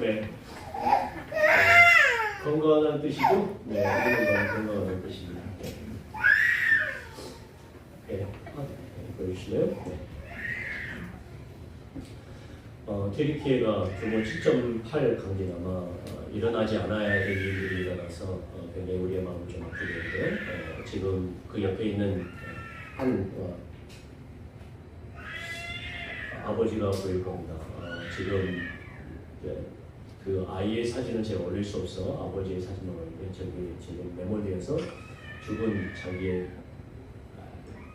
네. 건강한 뜻이고, 네, 건강한 뜻입니다. 네. 네. 보여주실래요? 네. 튀르키예가 규모 7.8 강진 아마 일어나지 않아야 될 일들이 일어나서 굉장히 우리의 마음을 좀 아프게 되는데요. 지금 그 옆에 있는 한 아버지가 보일 겁니다. 지금 그 아이의 사진은 제가 올릴 수 없어 아버지의 사진을 올리는데 저기 지금 매몰되어서 죽은 자기의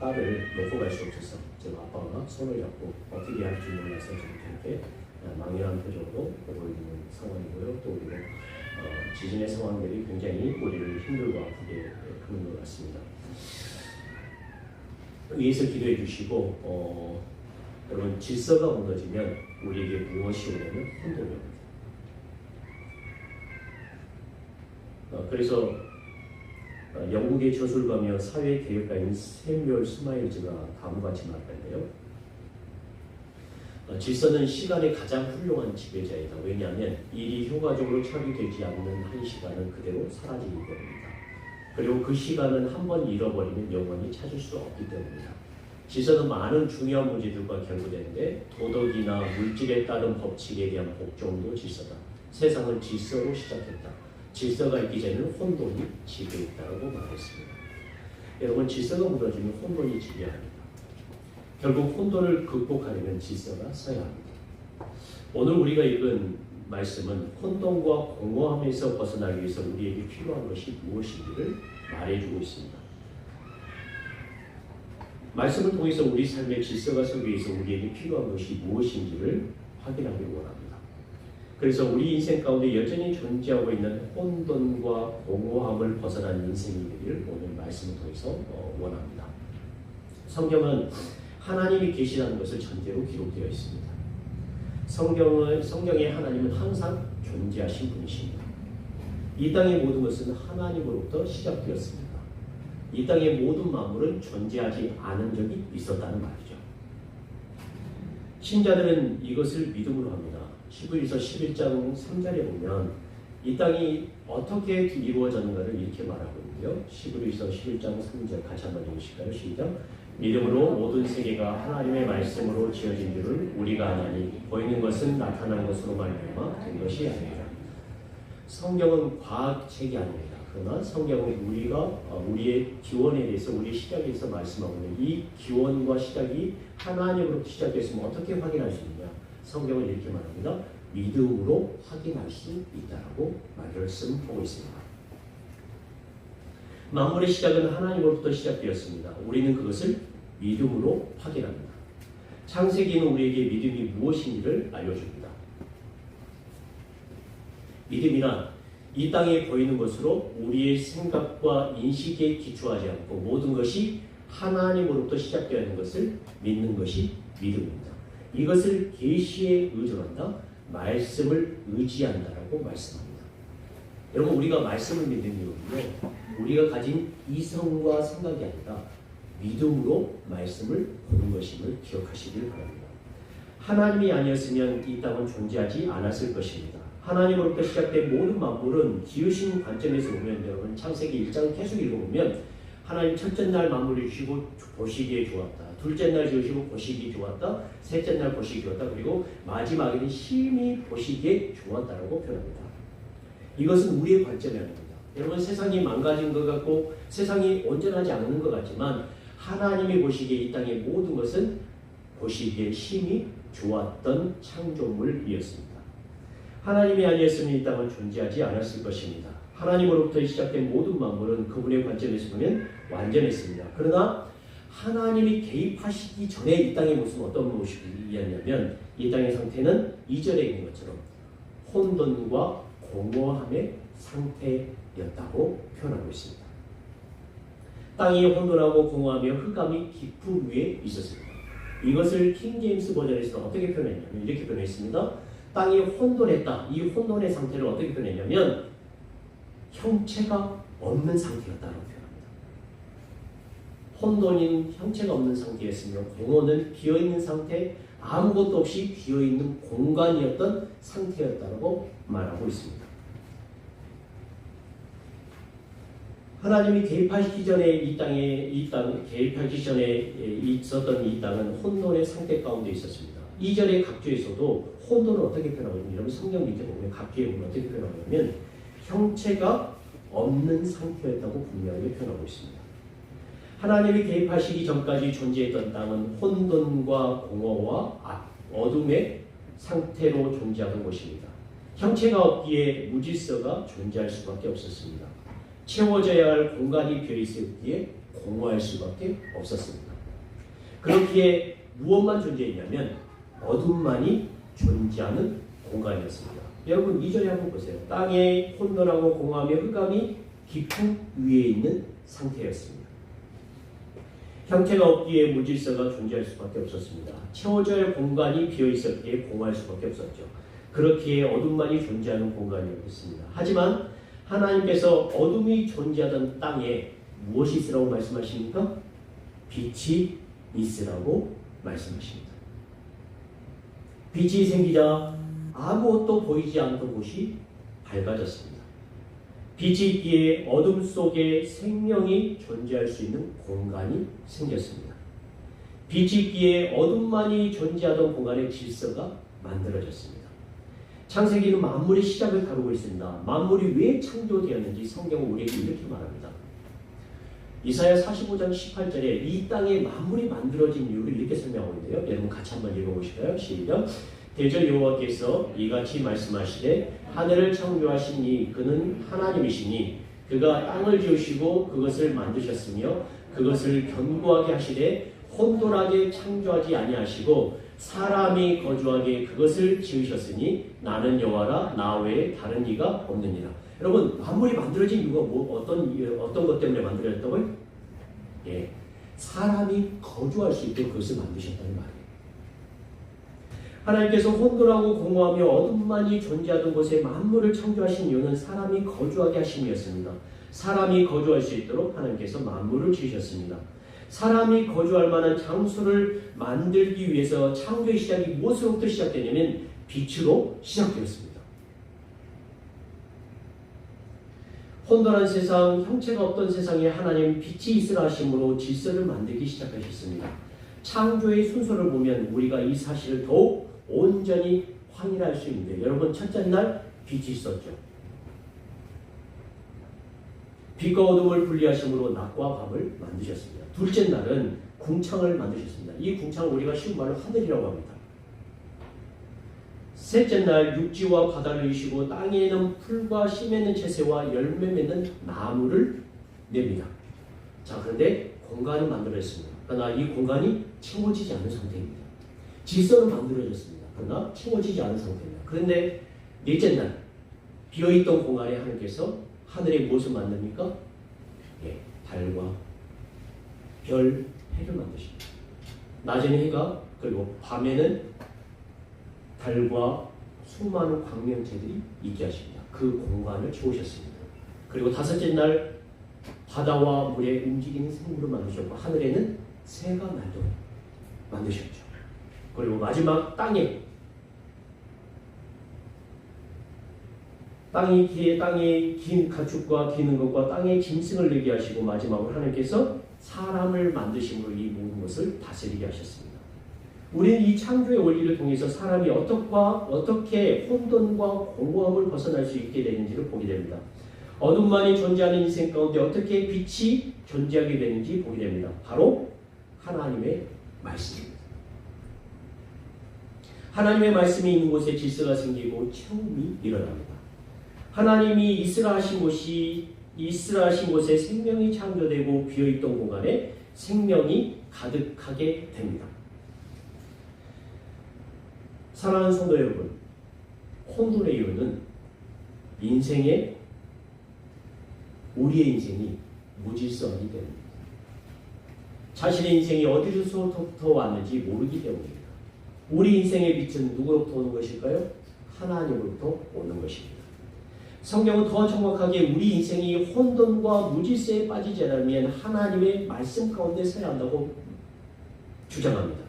딸을 놓고 갈 수 없어서 지금 아빠가 손을 잡고 어떻게 할지 몰라서 지금 이렇게 망연한 표정으로 보고 있는 상황이고요. 또 그리고 지진의 상황들이 굉장히 우리를 힘들고 아프게 하는 것 같습니다. 위에서 기도해 주시고 여러분 질서가 무너지면 우리에게 무엇이 오냐면 혼돈이 옵니다. 그래서 영국의 저술가며 사회개혁가인 세뮤얼 스마일즈가 다음같이 말하는데요. 질서는 시간의 가장 훌륭한 지배자이다. 왜냐하면 일이 효과적으로 처리되지 않는 한 시간은 그대로 사라지기 때문이다. 그리고 그 시간은 한번 잃어버리면 영원히 찾을 수 없기 때문이다. 질서는 많은 중요한 문제들과 결부되는데 도덕이나 물질에 따른 법칙에 대한 복종도 질서다. 세상은 질서로 시작했다. 질서가 있기 전에는 혼돈이 지배했다고 말했습니다. 여러분 질서가 무너지면 혼돈이 지배합니다. 결국 혼돈을 극복하려면 질서가 서야 합니다. 오늘 우리가 읽은 말씀은 혼돈과 공허함에서 벗어나기 위해서 우리에게 필요한 것이 무엇인지를 말해주고 있습니다. 말씀을 통해서 우리 삶의 질서가 서기 위해서 우리에게 필요한 것이 무엇인지를 확인하기 원합니다. 그래서 우리 인생 가운데 여전히 존재하고 있는 혼돈과 공허함을 벗어난 인생이 되기를 오늘 말씀을 통해서 원합니다. 성경은 하나님이 계시다는 것을 전제로 기록되어 있습니다. 성경의 하나님은 항상 존재하신 분이십니다. 이 땅의 모든 것은 하나님으로부터 시작되었습니다. 이 땅의 모든 만물은 존재하지 않은 적이 있었다는 말이죠. 신자들은 이것을 믿음으로 합니다. 히브리서 11장 3절에 보면 이 땅이 어떻게 이루어졌는가를 이렇게 말하고 있고요. 히브리서 11장 3절 같이 한번 읽으실까요? 시작. 믿음으로 모든 세계가 하나님의 말씀으로 지어진 줄을 우리가 아나니 보이는 것은 나타난 것으로 말미암아 된 것이 아니라. 성경은 과학책이 아닙니다. 그러나 성경은 우리의 기원에 대해서 우리의 시작에 대해서 말씀하고 있는 이 기원과 시작이 하나님으로부터 시작됐으면 어떻게 확인할 수 있느냐? 성경은 이렇게 말합니다. 믿음으로 확인할 수 있다라고 말씀하고 있습니다. 만물의 시작은 하나님으로부터 시작되었습니다. 우리는 그것을 믿음으로 확인합니다. 창세기는 우리에게 믿음이 무엇인지를 알려줍니다. 믿음이란 이 땅에 보이는 것으로 우리의 생각과 인식에 기초하지 않고 모든 것이 하나님으로부터 시작되는 것을 믿는 것이 믿음입니다. 이것을 계시에 의존한다, 말씀을 의지한다라고 말씀합니다. 여러분 우리가 말씀을 믿는 이유는요, 우리가 가진 이성과 생각이 아니라 믿음으로 말씀을 보는 것임을 기억하시길 바랍니다. 하나님이 아니었으면 이 땅은 존재하지 않았을 것입니다. 하나님으로부터 시작된 모든 만물은 지으신 관점에서 보면 여러분 창세기 1장 계속 읽어보면 하나님 첫째 날 만물을 주시고 보시기에 좋았다. 둘째 날 지으시고 보시기 좋았다. 셋째 날 보시기 좋았다. 그리고 마지막에는 심히 보시기에 좋았다라고 표현합니다. 이것은 우리의 관점이 아닙니다. 여러분 세상이 망가진 것 같고 세상이 온전하지 않는 것 같지만 하나님이 보시기에 이 땅의 모든 것은 보시기에 심히 좋았던 창조물이었습니다. 하나님이 아니었으면 이 땅은 존재하지 않았을 것입니다. 하나님으로부터 시작된 모든 만물은 그분의 관점에서 보면 완전했습니다. 그러나 하나님이 개입하시기 전에 이 땅의 모습은 어떤 모습이었냐면 이 땅의 상태는 2절에 있는 것처럼 혼돈과 공허함의 상태였다고 표현하고 있습니다. 땅이 혼돈하고 공허하며 흑암이 깊은 위에 있었습니다. 이것을 킹제임스 버전에서 어떻게 표현했냐면 이렇게 표현했습니다. 땅이 혼돈했다. 이 혼돈의 상태를 어떻게 표현했냐면 형체가 없는 상태였다고 표현합니다. 혼돈인 형체가 없는 상태였으며 공허는 비어있는 상태, 아무것도 없이 비어있는 공간이었던 상태였다고 말하고 있습니다. 하나님이 개입하시기 전에 개입하기 전에 있었던 이 땅은 혼돈의 상태 가운데 있었습니다. 이전의 각주에서도 혼돈을 어떻게 표현하냐면, 여러분 성경 밑에 보면 각주에 보면 어떻게 표현하냐면 형체가 없는 상태였다고 분명하게 표현하고 있습니다. 하나님이 개입하시기 전까지 존재했던 땅은 혼돈과 공허와 어둠의 상태로 존재하던 곳입니다. 형체가 없기에 무질서가 존재할 수밖에 없었습니다. 채워져야 할 공간이 비어있었기에 공허할 수밖에 없었습니다. 그렇기에 무엇만 존재했냐면 어둠만이 존재하는 공간이었습니다. 여러분 2절에 한번 보세요. 땅에 혼돈하고 공허하며 흑암이 깊은 위에 있는 상태였습니다. 형태가 없기에 무질서가 존재할 수밖에 없었습니다. 채워져야 할 공간이 비어있었기에 공허할 수밖에 없었죠. 그렇기에 어둠만이 존재하는 공간이었습니다. 하지만 하나님께서 어둠이 존재하던 땅에 무엇이 있으라고 말씀하십니까? 빛이 있으라고 말씀하십니다. 빛이 생기자 아무것도 보이지 않던 곳이 밝아졌습니다. 빛이 있기에 어둠 속에 생명이 존재할 수 있는 공간이 생겼습니다. 빛이 있기에 어둠만이 존재하던 공간의 질서가 만들어졌습니다. 창세기는 만물의 시작을 다루고 있습니다. 만물이 왜 창조되었는지 성경은 우리에게 이렇게 말합니다. 이사야 45장 18절에 이 땅에 만물이 만들어진 이유를 이렇게 설명하고 있는데요. 여러분 같이 한번 읽어보실까요? 시작. 대저 여호와께서 이같이 말씀하시되 하늘을 창조하시니 그는 하나님이시니 그가 땅을 지으시고 그것을 만드셨으며 그것을 견고하게 하시되 혼돈하게 창조하지 아니하시고 사람이 거주하게 그것을 지으셨으니 나는 여호와라 나 외에 다른 이가 없느니라. 여러분 만물이 만들어진 이유가 어떤 것 때문에 만들어졌다고요? 예, 사람이 거주할 수 있도록 그것을 만드셨다는 말이에요. 하나님께서 혼돈하고 공허하며 어둠만이 존재하던 곳에 만물을 창조하신 이유는 사람이 거주하게 하심이었습니다. 사람이 거주할 수 있도록 하나님께서 만물을 지으셨습니다. 사람이 거주할 만한 장소를 만들기 위해서 창조의 시작이 무엇으로부터 시작되냐면 빛으로 시작되었습니다. 혼돈한 세상, 형체가 없던 세상에 하나님 빛이 있으라 하심으로 질서를 만들기 시작하셨습니다. 창조의 순서를 보면 우리가 이 사실을 더욱 온전히 확인할 수 있는데, 여러분 첫째 날 빛이 있었죠. 빛과 어둠을 분리하심으로 낮과 밤을 만드셨습니다. 둘째 날은 궁창을 만드셨습니다. 이 궁창을 우리가 쉬운 말로 하늘이라고 합니다. 셋째 날 육지와 바다를 이시고 땅에 있는 풀과 씨 맺는 채새와 열매 맺는 나무를 냅니다. 자, 그런데 공간을 만들어냈습니다. 그러나 이 공간이 채워지지 않은 상태입니다. 질서는 만들어졌습니다. 그러나 채워지지 않은 상태입니다. 그런데 넷째 날 비어있던 공간에 하나님께서 하늘에 무엇을 만듭니까? 예, 달과 별, 해를 만드십니다. 낮에는 해가, 그리고 밤에는 달과 수많은 광명체들이 있게 하십니다. 그 공간을 채우셨습니다. 그리고 다섯째 날 바다와 물에 움직이는 생물을 만드셨고 하늘에는 새가 날도 만드셨죠. 그리고 마지막 땅에 긴 가축과 기는 것과 땅에 짐승을 내게 하시고 마지막으로 하나님께서 사람을 만드심으로 이 모든 것을 다스리게 하셨습니다. 우리는 이 창조의 원리를 통해서 사람이 어떻게 혼돈과 공허함을 벗어날 수 있게 되는지를 보게 됩니다. 어둠만이 존재하는 인생 가운데 어떻게 빛이 존재하게 되는지 보게 됩니다. 바로 하나님의 말씀입니다. 하나님의 말씀이 있는 곳에 질서가 생기고 채움이 일어납니다. 하나님이 있으라 하신 곳에 생명이 창조되고 비어있던 공간에 생명이 가득하게 됩니다. 사랑하는 성도 여러분, 혼돈의 이유는 우리의 인생이 무질서하기 때문입니다. 자신의 인생이 어디서부터 왔는지 모르기 때문입니다. 우리 인생의 빛은 누구로부터 오는 것일까요? 하나님으로부터 오는 것입니다. 성경은 더 정확하게 우리 인생이 혼돈과 무질서에 빠지지 않으면 하나님의 말씀 가운데 서야 한다고 주장합니다.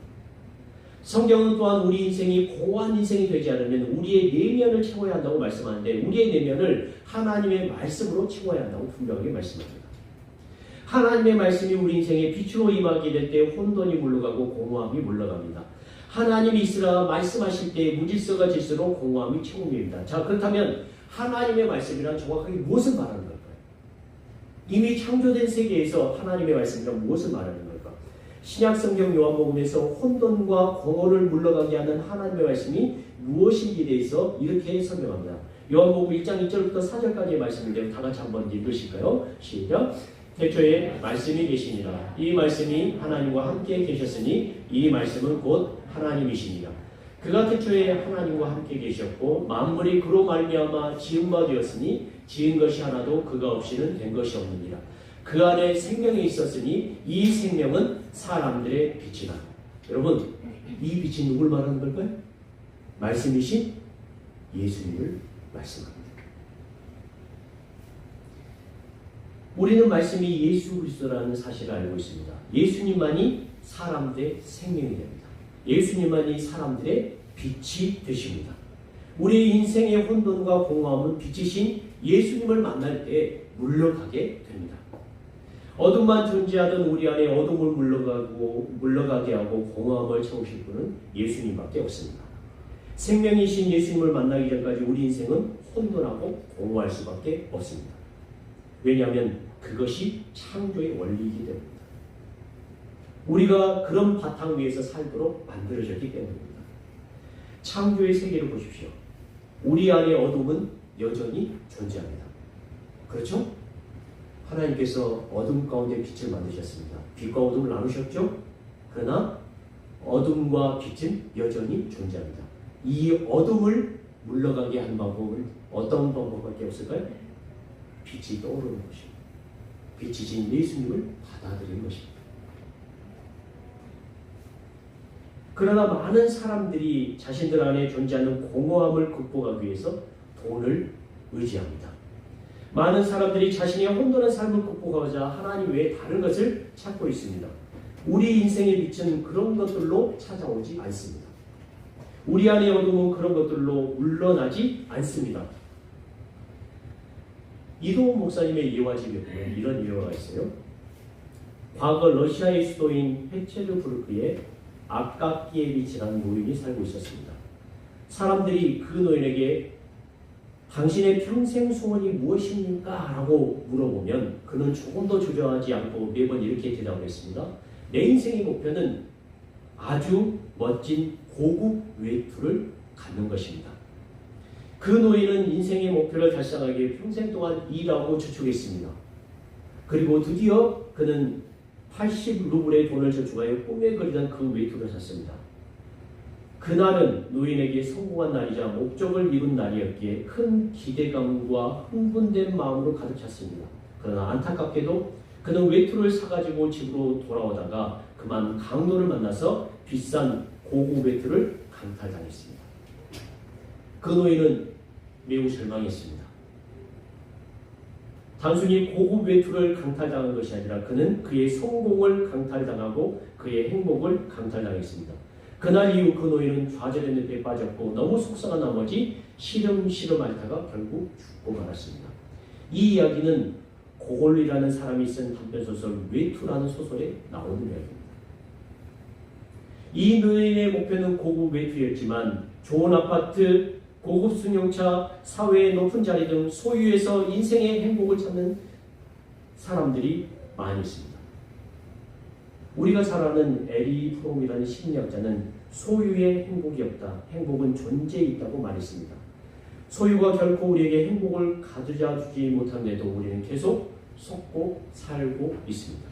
성경은 또한 우리 인생이 공허한 인생이 되지 않으면 우리의 내면을 채워야 한다고 말씀하는데 우리의 내면을 하나님의 말씀으로 채워야 한다고 분명하게 말씀합니다. 하나님의 말씀이 우리 인생에 빛으로 임하게 될 때 혼돈이 물러가고 공허함이 물러갑니다. 하나님이 있으라 말씀하실 때 무질서가 질수록 공허함이 채움입니다. 자, 그렇다면 하나님의 말씀이란 정확하게 무엇을 말하는 걸까요? 이미 창조된 세계에서 하나님의 말씀이란 무엇을 말하는 걸까? 신약성경 요한복음에서 혼돈과 공허를 물러가게 하는 하나님의 말씀이 무엇인지에 대해서 이렇게 설명합니다. 요한복음 1장 2절부터 4절까지의 말씀인데요. 다 같이 한번 읽으실까요? 시작! 태초에 말씀이 계시니라. 이 말씀이 하나님과 함께 계셨으니 이 말씀은 곧 하나님이시니라. 그가 태초에 하나님과 함께 계셨고 만물이 그로 말미암아 지은 바 되었으니 지은 것이 하나도 그가 없이는 된 것이 없느니라. 그 안에 생명이 있었으니 이 생명은 사람들의 빛이라. 여러분, 이 빛이 누굴 말하는 걸까요? 말씀이신 예수님을 말씀합니다. 우리는 말씀이 예수 그리스도라는 사실을 알고 있습니다. 예수님만이 사람들의 생명이 됩니다. 예수님만이 사람들의 빛이 되십니다. 우리 인생의 혼돈과 공허함은 빛이신 예수님을 만날 때 물러가게 됩니다. 어둠만 존재하던 우리 안에 어둠을 물러가게 하고 공허함을 채우실 분은 예수님밖에 없습니다. 생명이신 예수님을 만나기 전까지 우리 인생은 혼돈하고 공허할 수밖에 없습니다. 왜냐하면 그것이 창조의 원리이기 때문입니다. 우리가 그런 바탕 위에서 살도록 만들어졌기 때문입니다. 창조의 세계를 보십시오. 우리 안의 어둠은 여전히 존재합니다. 그렇죠? 하나님께서 어둠 가운데 빛을 만드셨습니다. 빛과 어둠을 나누셨죠? 그러나 어둠과 빛은 여전히 존재합니다. 이 어둠을 물러가게 한 방법은 어떤 방법밖에 없을까요? 빛이 떠오르는 것입니다. 빛이신 예수님을 받아들이는 것입니다. 그러나 많은 사람들이 자신들 안에 존재하는 공허함을 극복하기 위해서 돈을 의지합니다. 많은 사람들이 자신의 혼돈한 삶을 극복하고자 하나님 외에 다른 것을 찾고 있습니다. 우리 인생의 빛은 그런 것들로 찾아오지 않습니다. 우리 안의 어둠은 그런 것들로 물러나지 않습니다. 이도훈 목사님의 예화집에 보면 이런 예화가 있어요. 과거 러시아의 수도인 페체르부르크에 아깝기에비치라는 노인이 살고 있었습니다. 사람들이 그 노인에게 당신의 평생 소원이 무엇입니까? 라고 물어보면 그는 조금도 주저하지 않고 매번 이렇게 대답했습니다. 내 인생의 목표는 아주 멋진 고급 외투를 갖는 것입니다. 그 노인은 인생의 목표를 달성하기 위해 평생 동안 일하고 저축했습니다. 그리고 드디어 그는 80루블의 돈을 저축하여 꿈에 그리던 그 외투를 샀습니다. 그날은 노인에게 성공한 날이자 목적을 이룬 날이었기에 큰 기대감과 흥분된 마음으로 가득 찼습니다. 그러나 안타깝게도 그는 외투를 사가지고 집으로 돌아오다가 그만 강도를 만나서 비싼 고급 외투를 강탈당했습니다. 그 노인은 매우 절망했습니다. 단순히 고급 외투를 강탈당한 것이 아니라 그는 그의 성공을 강탈당하고 그의 행복을 강탈당했습니다. 그날 이후 그 노인은 좌절의 늪에 빠졌고 너무 속상한 나머지 시름시름 앓다가 결국 죽고 말았습니다. 이 이야기는 고골리라는 사람이 쓴 단편소설 외투라는 소설에 나오는 이야기입니다. 이 노인의 목표는 고급 외투였지만 좋은 아파트, 고급 승용차, 사회의 높은 자리 등 소유에서 인생의 행복을 찾는 사람들이 많이 있습니다. 우리가 잘 아는 에리 프롬이라는 심리학자는 소유의 행복이 없다. 행복은 존재에 있다고 말했습니다. 소유가 결코 우리에게 행복을 가져다 주지 못함에도 우리는 계속 속고 살고 있습니다.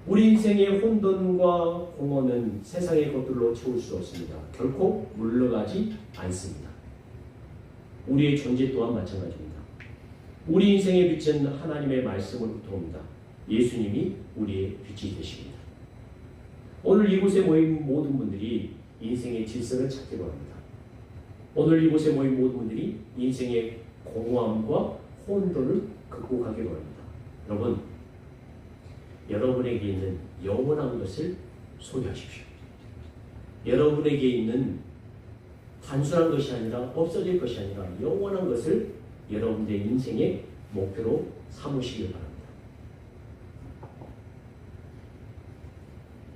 우리 인생의 혼돈과 공허는 세상의 것들로 채울 수 없습니다. 결코 물러가지 않습니다. 우리의 존재 또한 마찬가지입니다. 우리 인생의 빛은 하나님의 말씀으로부터 옵니다. 예수님이 우리의 빛이 되십니다. 오늘 이곳에 모인 모든 분들이 인생의 질서를 찾기로 합니다. 오늘 이곳에 모인 모든 분들이 인생의 공허함과 혼돈을 극복하기로 합니다. 여러분, 여러분에게 있는 영원한 것을 소유하십시오. 여러분에게 있는 단순한 것이 아니라 없어질 것이 아니라 영원한 것을 여러분의 인생의 목표로 삼으시길 바랍니다.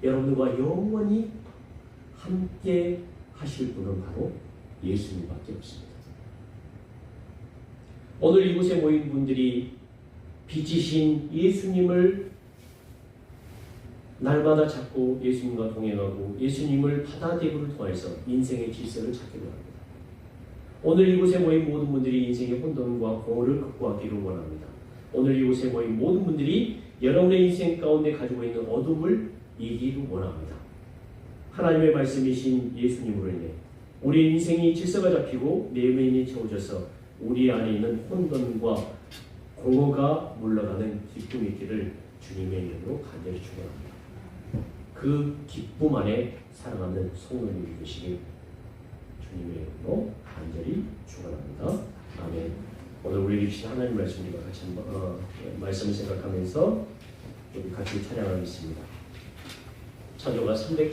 여러분과 영원히 함께 하실 분은 바로 예수님밖에 없습니다. 오늘 이곳에 모인 분들이 빛이신 예수님을 날마다 찾고 예수님과 동행하고 예수님을 받아들임을 통해서 인생의 질서를 찾기로 합니다. 오늘 이곳에 모인 모든 분들이 인생의 혼돈과 공허를 극복하기를 원합니다. 오늘 이곳에 모인 모든 분들이 여러분의 인생 가운데 가지고 있는 어둠을 이기기를 원합니다. 하나님의 말씀이신 예수님으로 인해 우리 인생이 질서가 잡히고 내면이 채워져서 우리 안에 있는 혼돈과 공허가 물러가는 기쁨이 있기를 주님의 이름으로 간절히 축원합니다. 그 기쁨 안에 살아가는 성도님이 되시길 주님의 이름으로 간절히 축원합니다. 아멘. 오늘 우리에게 주신 하나님 말씀과 같이 한번 말씀을 생각하면서 우리 같이 찬양하겠습니다. 찬송가 370